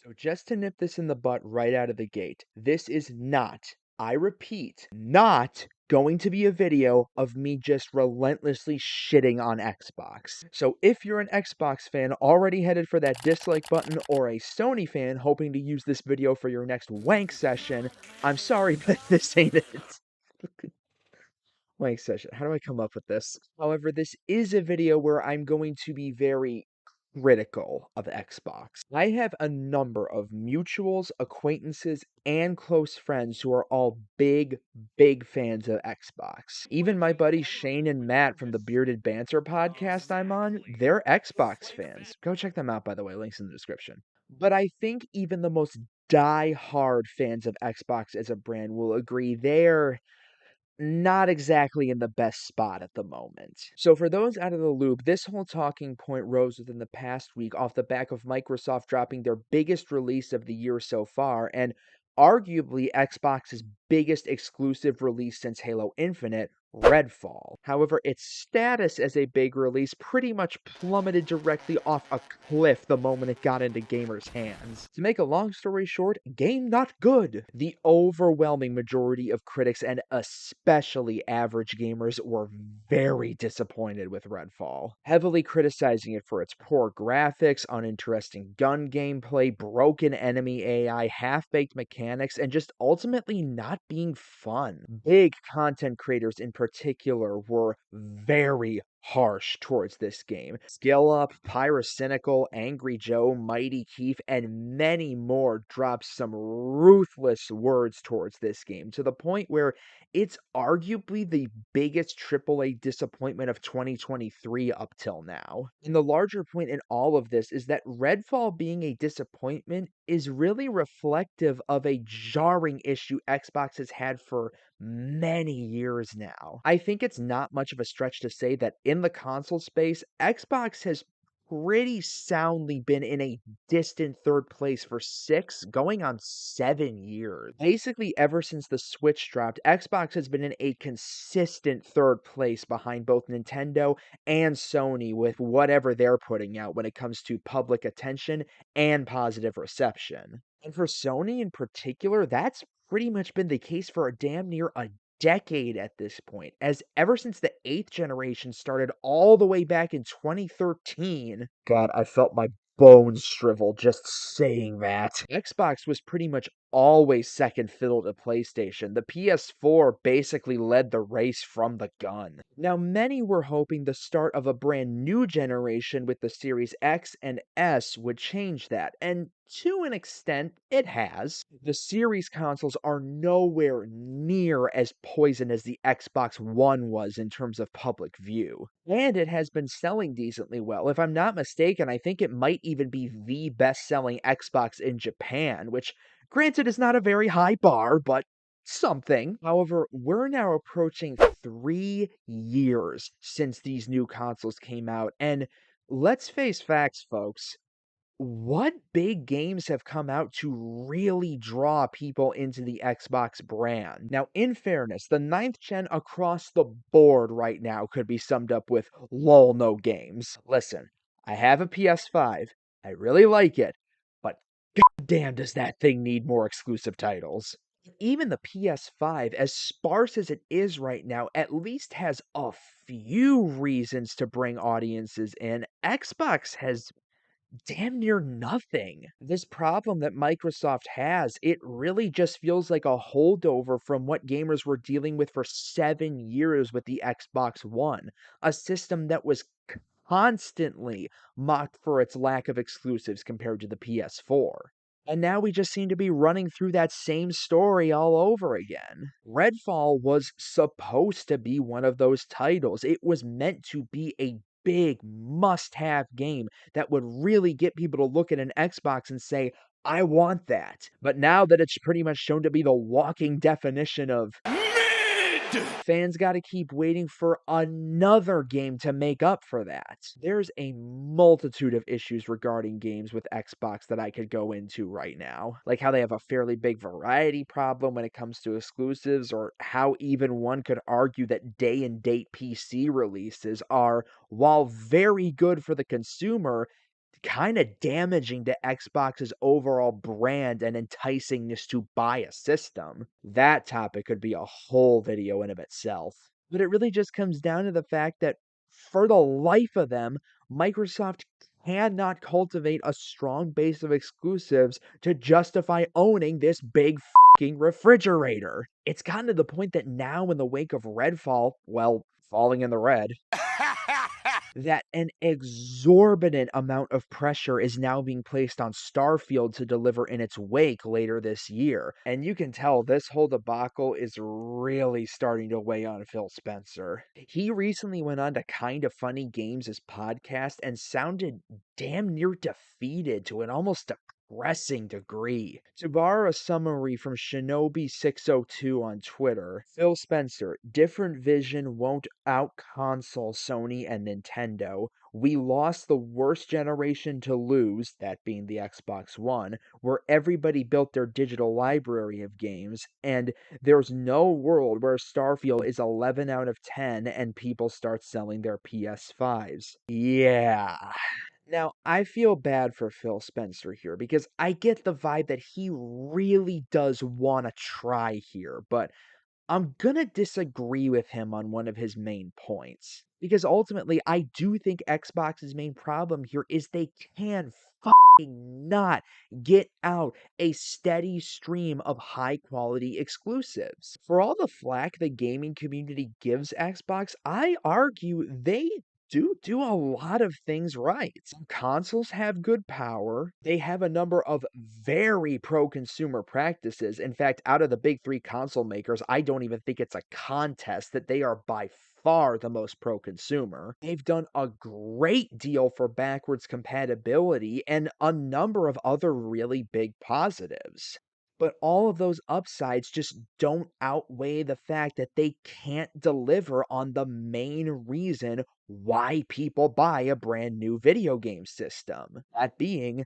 So, just to nip this in the butt right out of the gate, this is not, I repeat, not going to be a video of me just relentlessly shitting on Xbox. So, if you're an Xbox fan already headed for that dislike button or a Sony fan hoping to use this video for your next wank session, I'm sorry, but this ain't it. Wank session. How do I come up with this? However, this is a video where I'm going to be very critical of Xbox. I have a number of mutuals, acquaintances, and close friends who are all big, big fans of Xbox. Even my buddies Shane and Matt from the Bearded Banter podcast I'm on, they're Xbox fans. Go check them out, by the way, links in the description. But I think even the most die-hard fans of Xbox as a brand will agree they're not exactly in the best spot at the moment. So, for those out of the loop, this whole talking point rose within the past week off the back of Microsoft dropping their biggest release of the year so far, and arguably Xbox's biggest exclusive release since Halo Infinite, Redfall. However, its status as a big release pretty much plummeted directly off a cliff the moment it got into gamers' hands. To make a long story short, game not good. The overwhelming majority of critics and especially average gamers were very disappointed with Redfall, heavily criticizing it for its poor graphics, uninteresting gun gameplay, broken enemy AI, half-baked mechanics, and just ultimately not being fun. Big content creators in particular were very harsh towards this game. Skill Up, Pyrocynical, Angry Joe, Mighty Keith, and many more dropped some ruthless words towards this game to the point where it's arguably the biggest AAA disappointment of 2023 up till now. And the larger point in all of this is that Redfall being a disappointment is really reflective of a jarring issue Xbox has had for many years now. I think it's not much of a stretch to say that in the console space, Xbox has pretty soundly been in a distant third place for 6, going on 7 years. Basically, ever since the Switch dropped, Xbox has been in a consistent third place behind both Nintendo and Sony with whatever they're putting out when it comes to public attention and positive reception. And for Sony in particular, that's pretty much been the case for a damn near a decade at this point, as ever since the 8th generation started all the way back in 2013. God, I felt my bones shrivel just saying that. Xbox was pretty much always second fiddle to PlayStation. The PS4 basically led the race from the gun. Now, many were hoping the start of a brand new generation with the Series X and S would change that, and to an extent, it has. The Series consoles are nowhere near as poison as the Xbox One was in terms of public view. And it has been selling decently well. If I'm not mistaken, I think it might even be the best-selling Xbox in Japan, which, granted, is not a very high bar, but something. However, we're now approaching 3 years since these new consoles came out, and let's face facts, folks. What big games have come out to really draw people into the Xbox brand? Now, in fairness, the ninth gen across the board right now could be summed up with lol no games. Listen, I have a PS5. I really like it, but goddamn does that thing need more exclusive titles. Even the PS5, as sparse as it is right now, at least has a few reasons to bring audiences in. Xbox has damn near nothing. This problem that Microsoft has, it really just feels like a holdover from what gamers were dealing with for 7 years with the Xbox One, a system that was constantly mocked for its lack of exclusives compared to the PS4. And now we just seem to be running through that same story all over again. Redfall was supposed to be one of those titles. It was meant to be a big must-have game that would really get people to look at an Xbox and say, I want that. But now that it's pretty much shown to be the walking definition of fans got to keep waiting for another game to make up for that. There's a multitude of issues regarding games with Xbox that I could go into right now, like how they have a fairly big variety problem when it comes to exclusives, or how even one could argue that day and date PC releases are, while very good for the consumer, kinda damaging to Xbox's overall brand and enticingness to buy a system. That topic could be a whole video in of itself. But it really just comes down to the fact that for the life of them, Microsoft cannot cultivate a strong base of exclusives to justify owning this big fucking refrigerator. It's gotten to the point that now in the wake of Redfall, well, falling in the red, that an exorbitant amount of pressure is now being placed on Starfield to deliver in its wake later this year. And you can tell this whole debacle is really starting to weigh on Phil Spencer. He recently went on to Kinda Funny Games' podcast and sounded damn near defeated to an almost depressing degree. To borrow a summary from Shinobi602 on Twitter, Phil Spencer, different vision won't out-console Sony and Nintendo. We lost the worst generation to lose, that being the Xbox One, where everybody built their digital library of games, and there's no world where Starfield is 11 out of 10 and people start selling their PS5s. Yeah. Now, I feel bad for Phil Spencer here because I get the vibe that he really does want to try here, but I'm gonna disagree with him on one of his main points. Because ultimately, I do think Xbox's main problem here is they can fucking not get out a steady stream of high quality exclusives. For all the flack the gaming community gives Xbox, I argue they do a lot of things right. Consoles have good power. They have a number of very pro-consumer practices. In fact, out of the big three console makers, I don't even think it's a contest that they are by far the most pro-consumer. They've done a great deal for backwards compatibility and a number of other really big positives. But all of those upsides just don't outweigh the fact that they can't deliver on the main reason why people buy a brand new video game system. That being,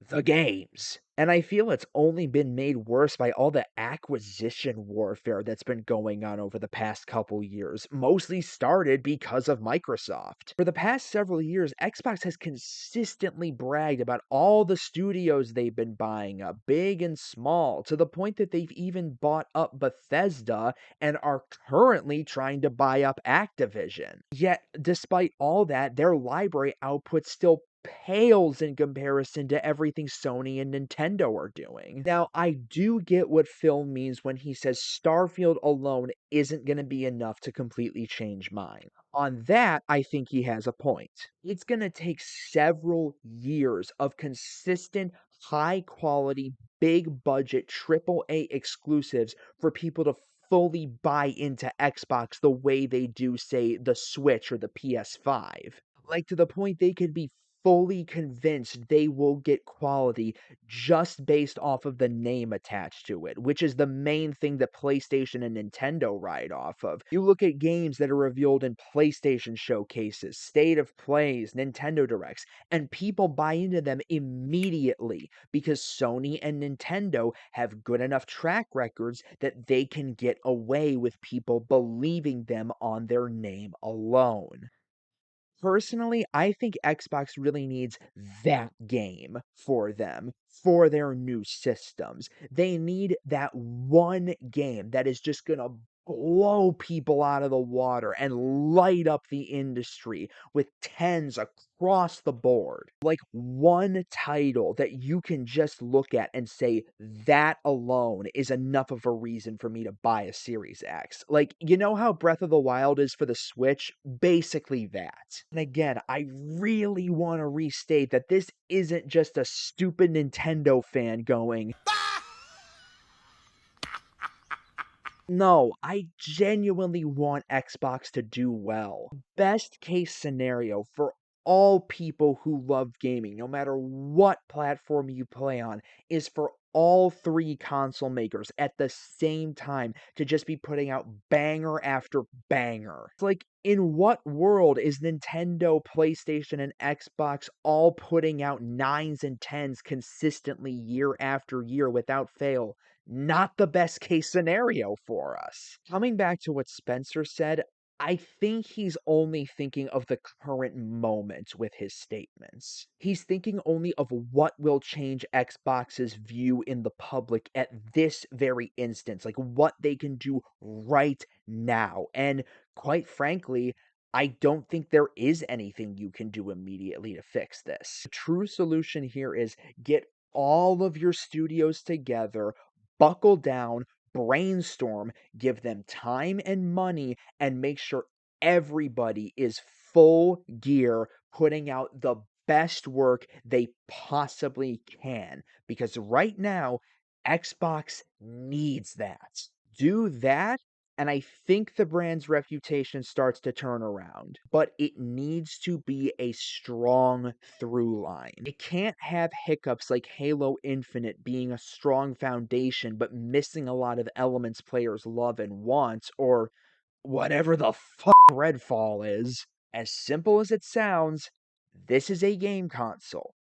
the games. And I feel it's only been made worse by all the acquisition warfare that's been going on over the past couple years, mostly started because of Microsoft. For the past several years, Xbox has consistently bragged about all the studios they've been buying up, big and small, to the point that they've even bought up Bethesda and are currently trying to buy up Activision. Yet, despite all that, their library output still pales in comparison to everything Sony and Nintendo are doing. Now, I do get what Phil means when he says Starfield alone isn't going to be enough to completely change mine. On that, I think he has a point. It's going to take several years of consistent, high quality, big budget AAA exclusives for people to fully buy into Xbox the way they do, say, the Switch or the PS5. Like, to the point they could be fully convinced they will get quality just based off of the name attached to it, which is the main thing that PlayStation and Nintendo ride off of. You look at games that are revealed in PlayStation showcases, State of Plays, Nintendo Directs, and people buy into them immediately because Sony and Nintendo have good enough track records that they can get away with people believing them on their name alone. Personally, I think Xbox really needs that game for them, for their new systems. They need that one game that is just gonna blow people out of the water and light up the industry with tens across the board. Like one title that you can just look at and say, that alone is enough of a reason for me to buy a Series X. Like, you know how Breath of the Wild is for the Switch? Basically that. And again, I really want to restate that this isn't just a stupid Nintendo fan going, no, I genuinely want Xbox to do well. Best case scenario for all people who love gaming, no matter what platform you play on, is for all three console makers at the same time to just be putting out banger after banger. It's like, in what world is Nintendo, PlayStation, and Xbox all putting out nines and tens consistently year after year without fail? Not the best case scenario for us. Coming back to what Spencer said, I think he's only thinking of the current moment with his statements. He's thinking only of what will change Xbox's view in the public at this very instance, like what they can do right now. And quite frankly, I don't think there is anything you can do immediately to fix this. The true solution here is get all of your studios together, buckle down, brainstorm, give them time and money, and make sure everybody is full gear putting out the best work they possibly can. Because right now, Xbox needs that. Do that, and I think the brand's reputation starts to turn around. But it needs to be a strong through line. It can't have hiccups like Halo Infinite being a strong foundation but missing a lot of elements players love and want, or whatever the fuck Redfall is. As simple as it sounds, this is a game console.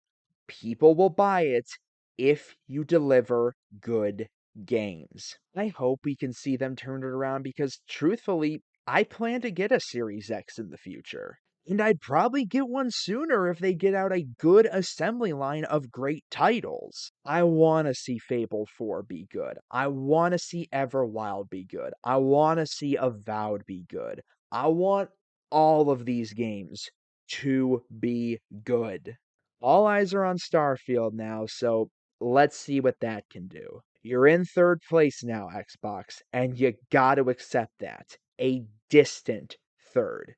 People will buy it if you deliver good games. I hope we can see them turn it around because, truthfully, I plan to get a Series X in the future. And I'd probably get one sooner if they get out a good assembly line of great titles. I want to see Fable 4 be good. I want to see Everwild be good. I want to see Avowed be good. I want all of these games to be good. All eyes are on Starfield now, so let's see what that can do. You're in third place now, Xbox, and you gotta accept that. A distant third.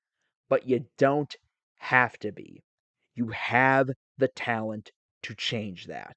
But you don't have to be. You have the talent to change that.